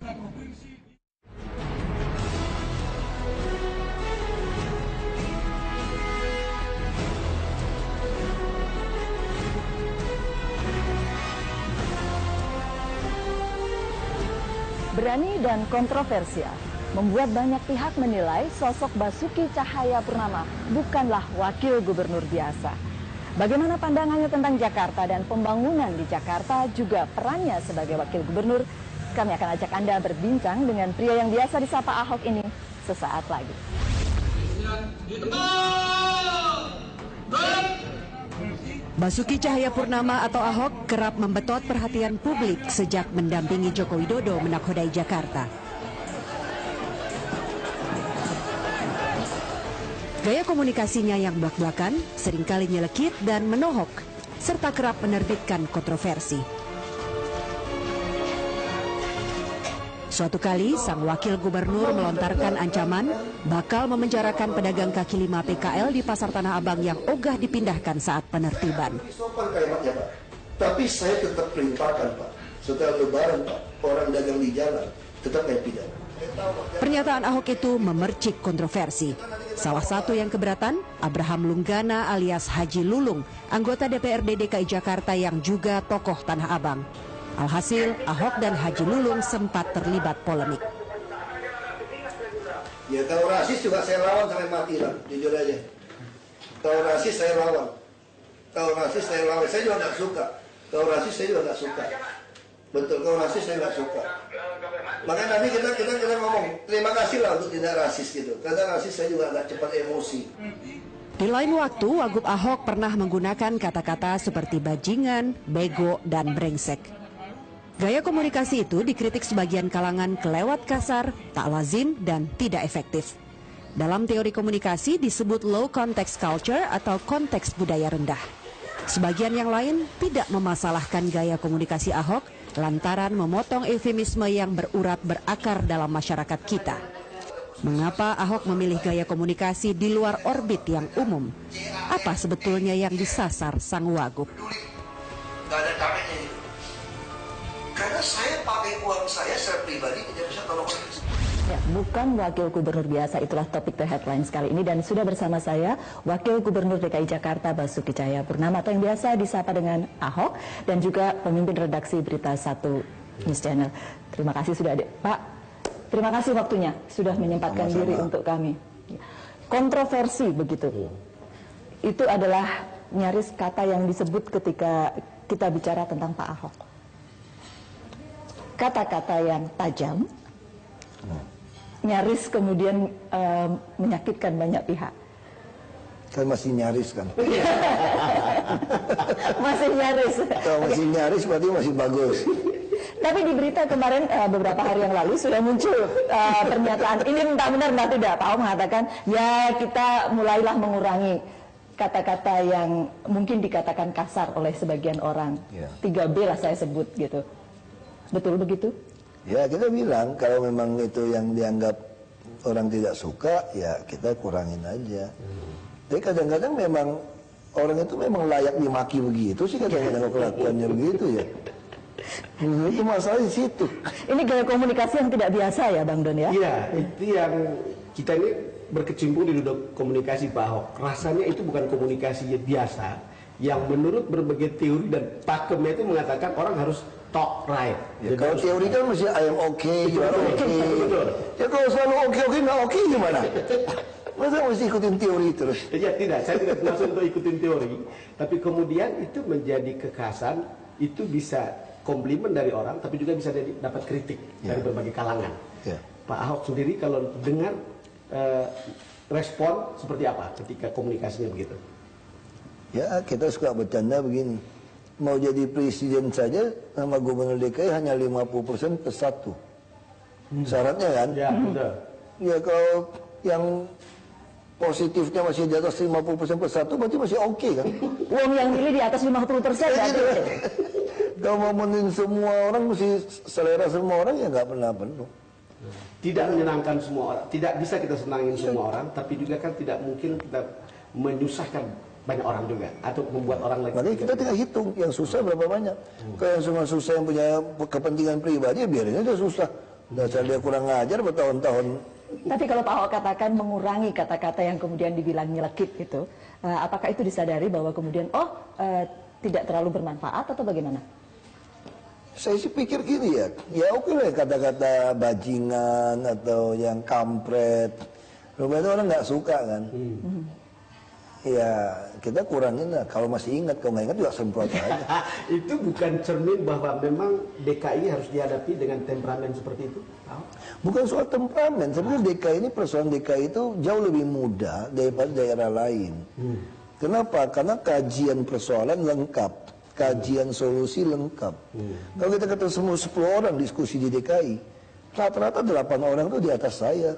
Berani dan kontroversial membuat banyak pihak menilai sosok Basuki Cahayapurnama bukanlah wakil gubernur biasa. Bagaimana pandangannya tentang Jakarta dan pembangunan di Jakarta, juga perannya sebagai wakil gubernur? Kami akan ajak Anda berbincang dengan pria yang biasa disapa Ahok ini sesaat lagi. Basuki Cahayapurnama atau Ahok kerap membetot perhatian publik sejak mendampingi Joko Widodo menakodai Jakarta. Gaya komunikasinya yang blak-blakan, seringkali nyelekit dan menohok, serta kerap menerbitkan kontroversi. Suatu kali, sang wakil gubernur melontarkan ancaman bakal memenjarakan pedagang kaki lima PKL di Pasar Tanah Abang yang ogah dipindahkan saat penertiban. Sopan kalimatnya, Pak. Tapi saya tetap perintahkan, Pak. Setelah Lebaran, Pak, orang dagang di jalan tetap saya pidana. Pernyataan Ahok itu memercik kontroversi. Salah satu yang keberatan, Abraham Lunggana alias Haji Lulung, anggota DPRD DKI Jakarta yang juga tokoh Tanah Abang. Alhasil, Ahok dan Haji Lulung sempat terlibat polemik. Ya, kalau rasis juga saya lawan sampai mati lah, jujur aja. Kalau rasis saya lawan. Kalau rasis saya lawan, saya juga nggak suka. Kalau rasis saya juga nggak suka. Betul, kalau rasis saya nggak suka. Makanya nanti kita ngomong, terima kasih lah untuk tidak rasis gitu. Karena rasis saya juga agak cepat emosi. Di lain waktu, Wagub Ahok pernah menggunakan kata-kata seperti bajingan, bego, dan brengsek. Gaya komunikasi itu dikritik sebagian kalangan kelewat kasar, tak lazim, dan tidak efektif. Dalam teori komunikasi disebut low context culture atau konteks budaya rendah. Sebagian yang lain tidak memasalahkan gaya komunikasi Ahok lantaran memotong eufemisme yang berurat berakar dalam masyarakat kita. Mengapa Ahok memilih gaya komunikasi di luar orbit yang umum? Apa sebetulnya yang disasar sang Wagub? Gak ada capeknya itu. Karena saya pakai uang saya secara pribadi tidak bisa tolong orang. Ya, bukan wakil gubernur biasa, itulah topik The Headlines kali ini. Dan sudah bersama saya Wakil Gubernur DKI Jakarta Basuki Cahayapurnama atau yang biasa disapa dengan Ahok, dan juga pemimpin redaksi Berita 1 News Channel. Terima kasih sudah ada, Pak. Terima kasih waktunya sudah menyempatkan diri untuk kami. Kontroversi begitu. Itu adalah nyaris kata yang disebut ketika kita bicara tentang Pak Ahok. Kata-kata yang tajam, nyaris kemudian menyakitkan banyak pihak. Kan masih nyaris kan? Masih nyaris. Kalau masih nyaris berarti masih bagus. Tapi di berita kemarin beberapa hari yang lalu sudah muncul pernyataan, ini entah benar entah tidak, Pak Ahok mengatakan ya kita mulailah mengurangi kata-kata yang mungkin dikatakan kasar oleh sebagian orang. 3B lah saya sebut gitu. Betul begitu? Ya, kita bilang kalau memang itu yang dianggap orang tidak suka, ya kita kurangin aja. Tapi kadang-kadang memang orang itu memang layak dimaki begitu sih, kadang-kadang kelakuannya begitu ya. Itu masalah di situ. Ini gaya komunikasi yang tidak biasa ya, Bang Don ya? Iya, itu yang kita ini berkecimpung di dunia komunikasi Pak Ahok. Rasanya itu bukan komunikasi biasa, yang menurut berbagai teori dan pakemnya itu mengatakan orang harus talk right. Ya, kalau teori kan mesti I am okay, you are okay. Ya kalau selalu oke nggak oke gimana? Masa mesti ikutin teori terus? Ya tidak, saya tidak maksud untuk ikutin teori, tapi kemudian itu menjadi kekhasan, itu bisa komplimen dari orang, tapi juga bisa dapat kritik dari berbagai kalangan. Pak Ahok sendiri kalau dengar respon seperti apa ketika komunikasinya begitu? Ya, kita suka bercanda begini. Mau jadi presiden saja sama gubernur DKI hanya 50% plus 1. Syaratnya kan? Ya, betul. Ya, kalau yang positifnya masih di atas 50% plus 1 berarti masih oke kan? Uang yang milih di atas 50% ya, kalau mau menin semua orang, mesti selera semua orang, ya nggak pernah penuh. Tidak menyenangkan semua orang, tidak bisa kita senangin semua orang, tapi juga kan tidak mungkin kita menyusahkan banyak orang juga, atau membuat orang lain. Makanya kita tinggal hitung, yang susah berapa banyak. Kalau yang semua susah yang punya kepentingan pribadi, ya biarin aja susah. Dasar dia kurang ngajar bertahun-tahun. Tapi kalau Pak Ahok katakan mengurangi kata-kata yang kemudian dibilang nyelekit gitu, apakah itu disadari bahwa kemudian tidak terlalu bermanfaat atau bagaimana? Saya sih pikir gini ya oke lah kata-kata bajingan atau yang kampret. Rupanya orang nggak suka kan. Ya kita kurangin lah, kalau masih ingat, kalau nggak ingat juga semprot aja. Itu bukan cermin bahwa memang DKI harus dihadapi dengan temperamen seperti itu? Bukan soal temperamen, sebenarnya DKI ini, persoalan DKI itu jauh lebih mudah daripada daerah lain. Kenapa? Karena kajian persoalan lengkap, kajian solusi lengkap. Kalau kita ketemu 10 orang diskusi di DKI, rata-rata 8 orang itu di atas saya.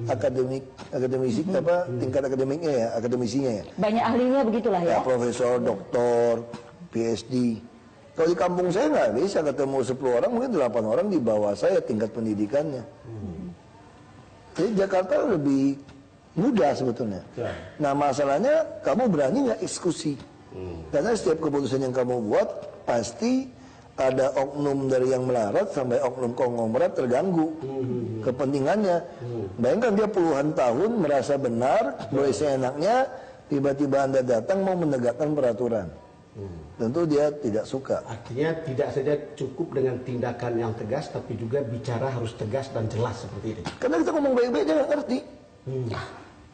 Akademisi tingkat akademiknya ya, akademisinya ya. Banyak ahlinya begitulah ya. Profesor, doktor, PhD. Kalau di kampung saya nggak bisa ketemu 10 orang, mungkin 8 orang di bawah saya tingkat pendidikannya. Jadi Jakarta lebih mudah sebetulnya. Nah masalahnya kamu berani nggak eksekusi? Karena setiap keputusan yang kamu buat pasti ada oknum dari yang melarat sampai oknum konglomerat terganggu kepentingannya. Bayangkan dia puluhan tahun merasa benar, boleh seenaknya, tiba-tiba Anda datang mau menegakkan peraturan. Tentu dia tidak suka. Artinya tidak saja cukup dengan tindakan yang tegas, tapi juga bicara harus tegas dan jelas seperti ini. Karena kita ngomong baik-baik dia nggak ngerti.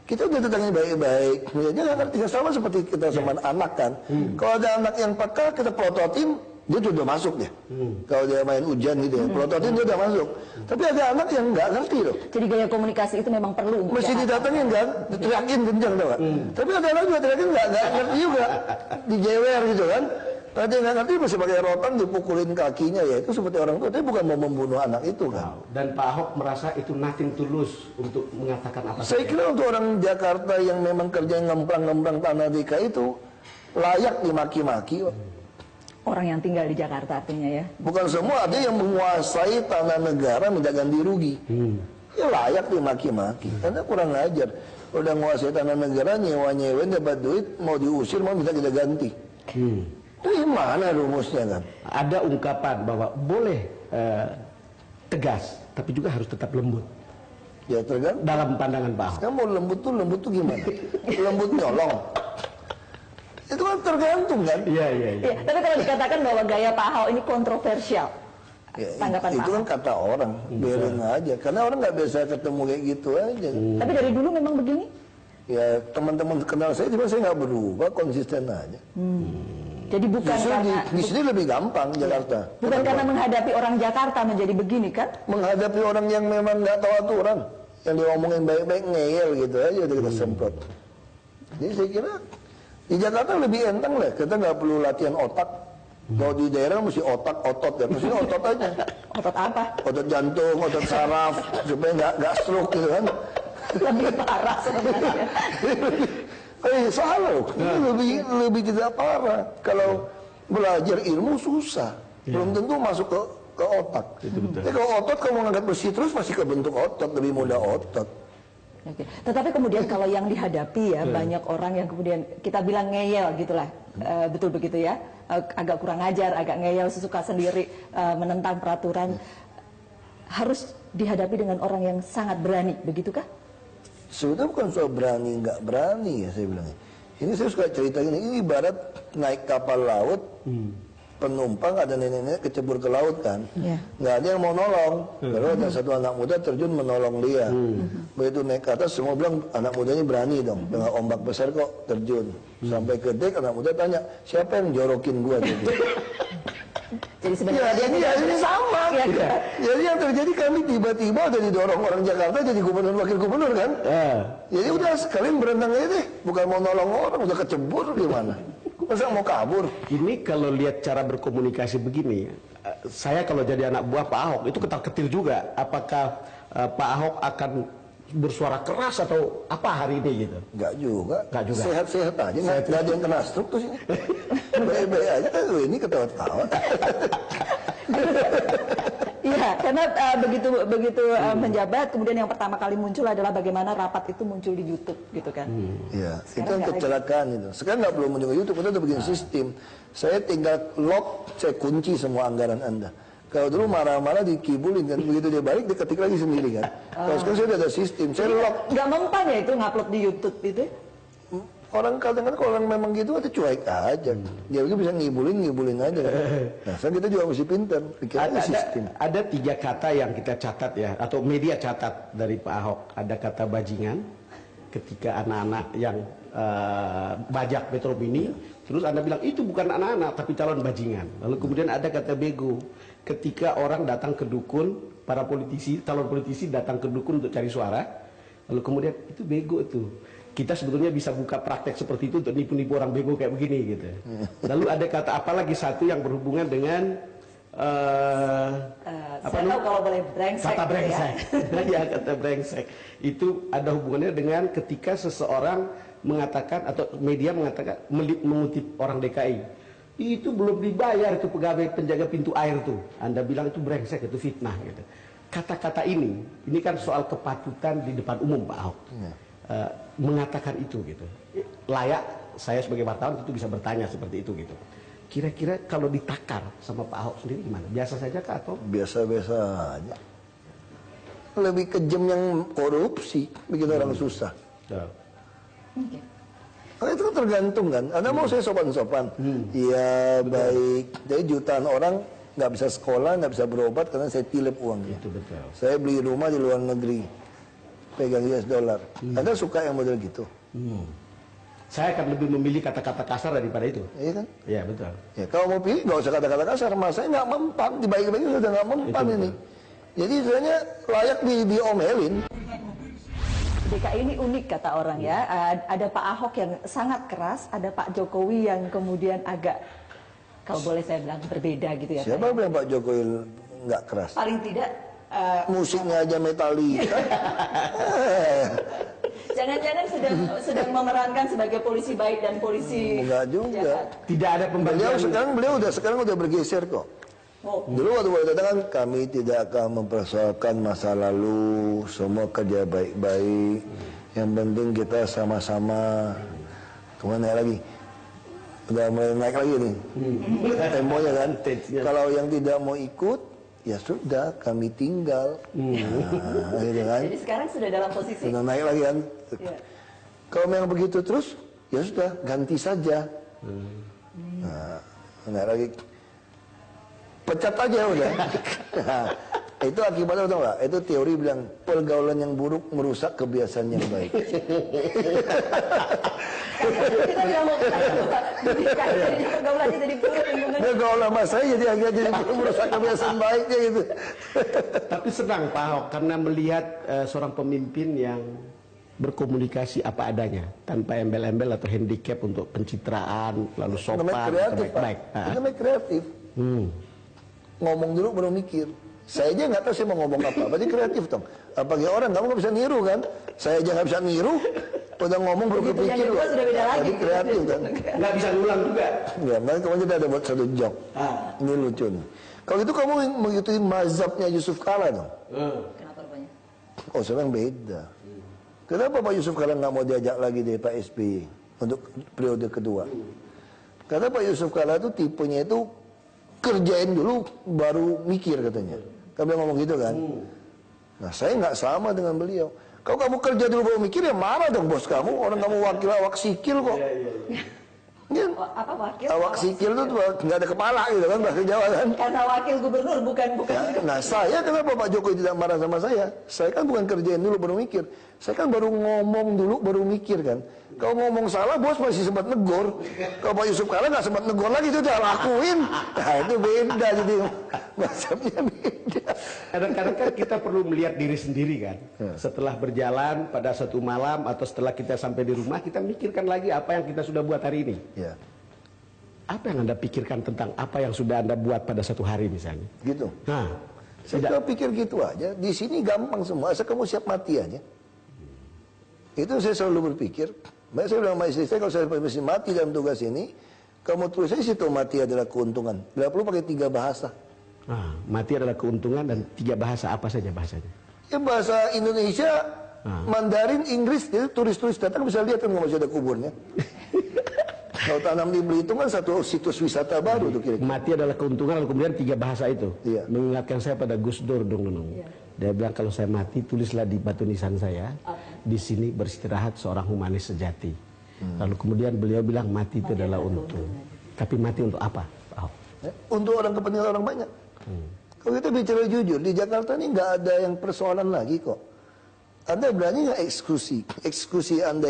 Kita udah tetangnya baik-baik, dia nggak ngerti. Sama seperti kita sama anak kan. Kalau ada anak yang peka, kita prototin, dia sudah masuk dia. Kalau dia main hujan gitu ya, prototin dia udah masuk. Tapi ada anak yang nggak ngerti loh. Jadi gaya komunikasi itu memang perlu. Mesti didatengin kan, teriakin kencang tau gak? Tapi ada anak juga teriakin nggak ngerti juga, dijewer gitu kan. Kalau dia nggak ngerti masih pakai rotan dipukulin kakinya, ya itu seperti orang tua. Tapi bukan mau membunuh anak itu kan. Dan Pak Ahok merasa itu nothing tulus untuk mengatakan apa Saya kira untuk orang Jakarta yang memang kerja ngemplang-ngemplang tanah DKI itu layak dimaki-maki. Orang yang tinggal di Jakarta artinya ya. Bukan semua, ada yang menguasai tanah negara minta ganti rugi. Ya layak dimaki-maki, karena kurang ajar. Udah menguasai tanah negara, nyewa-nyewain dapat duit, mau diusir, mau minta kita ganti. Itu gimana rumusnya kan? Ada ungkapan bahwa boleh tegas, tapi juga harus tetap lembut. Ya tergantung. Dalam pandangan Pak Ahok. Kamu lembut tuh gimana? Lembut nyolong. Itu kan tergantung kan? Iya. Ya, tapi kalau dikatakan bahwa gaya Pak Ahok ini kontroversial, Ya, tanggapan itu Pak kan Ahok. kata orang, biarin aja. Karena orang nggak biasa ketemu kayak gitu aja. Tapi dari dulu memang begini? Ya teman-teman kenal saya, cuma saya nggak berubah, konsisten aja. Jadi bukan Justru karena di sini lebih gampang Jakarta. bukan karena menghadapi orang Jakarta menjadi begini kan? Menghadapi orang yang memang nggak tahu aturan, yang diomongin baik-baik ngeyel gitu aja udah kita semprot. Jadi saya kira di Jakarta lebih enteng lah, kita nggak perlu latihan otak. Kalau di daerah mesti otot ya, mesti otot aja. Otot apa? Otot jantung, otot saraf, supaya nggak stroke gitu kan. Lebih parah sebenarnya. Salah loh, itu lebih tidak parah. Kalau belajar ilmu susah, belum tentu masuk ke otak. Tapi kalau otot kamu ngangkat besi terus masih kebentuk otot, lebih mudah otot. Oke. Tetapi kemudian kalau yang dihadapi ya banyak orang yang kemudian kita bilang ngeyel gitulah, betul begitu ya, agak kurang ajar, agak ngeyel, sesuka sendiri, menentang peraturan, harus dihadapi dengan orang yang sangat berani, begitukah? Sebetulnya bukan soal berani nggak berani ya saya bilang. Ini saya suka cerita gini, ini ibarat naik kapal laut, penumpang ada nenek-nenek kecebur ke laut kan, nggak ada yang mau nolong. Lalu ada satu anak muda terjun menolong dia. Begitu naik ke atas semua bilang anak muda ini berani dong, dengan ombak besar kok terjun. Sampai ke dek anak muda tanya siapa yang jorokin gua gitu. Jadi sebenarnya ini sama. Jadi yang terjadi kami tiba-tiba udah didorong orang Jakarta jadi gubernur wakil gubernur kan. Jadi udah sekalian berenang aja deh, bukan mau nolong orang, udah kecebur gimana? Masa mau kabur? Ini kalau lihat cara berkomunikasi begini, saya kalau jadi anak buah Pak Ahok itu ketar-ketir juga. Apakah Pak Ahok akan bersuara keras atau apa hari ini gitu? Enggak juga. Sehat-sehat aja, nggak ada yang kena stroke tuh sih. Baik-baik aja kan, ini ketawa-tawa. Iya, karena begitu menjabat, kemudian yang pertama kali muncul adalah bagaimana rapat itu muncul di YouTube gitu kan. Iya, itu kan kecelakaan itu. Sekarang nggak perlu muncul ke YouTube, kita udah bikin sistem. Saya tinggal lock, saya kunci semua anggaran Anda. Kalau dulu marah-marah dikibulin kan, begitu dia balik dia ketik lagi sendiri kan. Kalau sekarang saya udah ada sistem, saya lock. Nggak mempan ya itu ngupload di YouTube itu? Orang kadang-kadang kalau orang memang gitu itu cuek aja. Dia itu bisa ngibulin aja kan. Nah, sekarang kita juga mesti pintar, pikir aja sistem. Ada 3 kata yang kita catat ya, atau media catat dari Pak Ahok. Ada kata bajingan, ketika anak-anak yang bajak Metro Mini, terus Anda bilang itu bukan anak-anak tapi calon bajingan. Lalu kemudian ada kata bego, ketika orang datang ke dukun, para politisi, calon politisi datang ke dukun untuk cari suara, lalu kemudian itu bego itu. Kita sebetulnya bisa buka praktek seperti itu untuk nipu-nipu orang bego kayak begini gitu. Lalu ada kata apa lagi satu yang berhubungan dengan saya tahu kalau boleh brengsek. Kata brengsek. Ya, kata brengsek. Itu ada hubungannya dengan ketika seseorang mengatakan atau media mengatakan mengutip orang DKI. Itu belum dibayar itu pegawai penjaga pintu air tuh. Anda bilang itu brengsek, itu fitnah gitu. Kata-kata ini kan soal kepatutan di depan umum Pak Ahok. Mengatakan itu gitu. Layak saya sebagai wartawan itu bisa bertanya seperti itu gitu. Kira-kira kalau ditakar sama Pak Ahok sendiri gimana? Biasa saja kah atau? Biasa-biasa aja. Lebih kejam yang korupsi, bikin orang susah. Okay. Nah, itu kan tergantung kan. Anda mau saya sopan-sopan? Iya baik. Jadi jutaan orang nggak bisa sekolah, nggak bisa berobat karena saya tilep uangnya. Itu betul. Saya beli rumah di luar negeri, pegang US dollar. Anda suka yang model gitu? Saya akan lebih memilih kata-kata kasar daripada itu. Iya kan? Iya betul. Ya kalau mau pilih nggak usah kata-kata kasar. Mas saya nggak mempan, dibagi-bagi sudah nggak mempan ini. Jadi sebenarnya layak diomelin. DKI ini unik kata orang ya. Ada Pak Ahok yang sangat keras, ada Pak Jokowi yang kemudian agak, kalau boleh saya bilang berbeda gitu ya. Siapa bilang Pak Jokowi nggak keras? Paling tidak musiknya aja Metallica. Jangan-jangan sedang memerankan sebagai polisi baik dan polisi enggak juga. jahat. Tidak ada pembagian. Beliau sekarang udah bergeser kok. Dulu waktu beliau datang kan kami tidak akan mempersoalkan masa lalu, semua kerja baik-baik. Yang penting kita sama-sama. Kemudian naik lagi. Udah mulai naik lagi nih. Temponya kan. Kalau yang tidak mau ikut, ya sudah kami tinggal. Nah, gitu kan. Jadi sekarang sudah dalam posisi. Sudah naik lagi kan. Ya. Kalau memang begitu terus, ya sudah ganti saja. Nah, naik lagi. Pecat aja udah. Nah, itu akibatnya tahu nggak? Itu teori bilang pergaulan yang buruk merusak kebiasaan yang baik. Kita bilang mau pergaulannya jadi buruk lingkungan. Dia gaul sama saya jadi agak jadi merusak kebiasaan baiknya gitu. Tapi senang Pak Ahok karena melihat seorang pemimpin yang berkomunikasi apa adanya tanpa embel-embel atau handicap untuk pencitraan lalu sopan kreatif, baik-baik. Itu namanya kreatif. Ngomong dulu baru mikir. Saya aja nggak tahu saya mau ngomong apa. Berarti kreatif dong. Apalagi orang kamu nggak bisa niru kan? Saya aja nggak bisa niru. Udah ngomong baru kepikir loh. Sudah beda lagi. Jadi kreatif kan? Nggak bisa ngulang juga. Ya, kemarin kita ada buat satu joke. Ini lucu nih. Kalau gitu kamu mengikuti mazhabnya Yusuf Kala dong. Kenapa rupanya? Oh, sekarang beda. Kenapa Pak Yusuf Kala nggak mau diajak lagi dari Pak SBY untuk periode kedua? Karena Pak Yusuf Kala itu tipenya itu kerjain dulu baru mikir katanya. Kamu ngomong gitu kan? Nah saya nggak sama dengan beliau. Kalau kamu kerja dulu baru mikir ya marah dong bos kamu. Orang kamu wakil awak sikil kok. Ya. Apa wakil? Awak sikil itu nggak ada kepala gitu kan bahasa Jawa kan. Karena wakil gubernur bukan. Nah saya kenapa Pak Jokowi tidak marah sama saya? Saya kan bukan kerjain dulu baru mikir. Saya kan baru ngomong dulu baru mikir kan. Kalau ngomong salah bos masih sempat negor. Kalau Pak Yusuf Kala nggak sempat negor lagi itu udah lakuin. Nah itu beda jadi macamnya beda. Kadang-kadang kan kita perlu melihat diri sendiri kan. Setelah berjalan pada satu malam atau setelah kita sampai di rumah kita mikirkan lagi apa yang kita sudah buat hari ini. Ya. Apa yang Anda pikirkan tentang apa yang sudah Anda buat pada satu hari misalnya? Gitu. Nah, Saya pikir gitu aja. Di sini gampang semua. Asal kamu siap mati aja. Itu saya selalu berpikir. Makanya saya bilang sama istri saya, kalau saya mesti mati dalam tugas ini, kamu tulis aja situ mati adalah keuntungan. Tidak perlu pakai 3 bahasa. Nah, mati adalah keuntungan dan 3 bahasa apa saja bahasanya? Ya bahasa Indonesia, Mandarin, Inggris, jadi turis-turis datang bisa lihat kan masih ada kuburnya. Kalau tanam di Belitung kan satu situs wisata baru tuh kira-kira. Mati adalah keuntungan, lalu kemudian 3 bahasa itu mengingatkan saya pada Gus Dur dong. Dia bilang kalau saya mati tulislah di batu nisan saya, di sini beristirahat seorang humanis sejati. Lalu kemudian beliau bilang mati itu adalah untung. Tapi mati untuk apa, Pak Ahok? Untuk orang kepentingan orang banyak. Kalau kita bicara jujur, di Jakarta ini nggak ada yang persoalan lagi kok. Anda berani nggak eksekusi Anda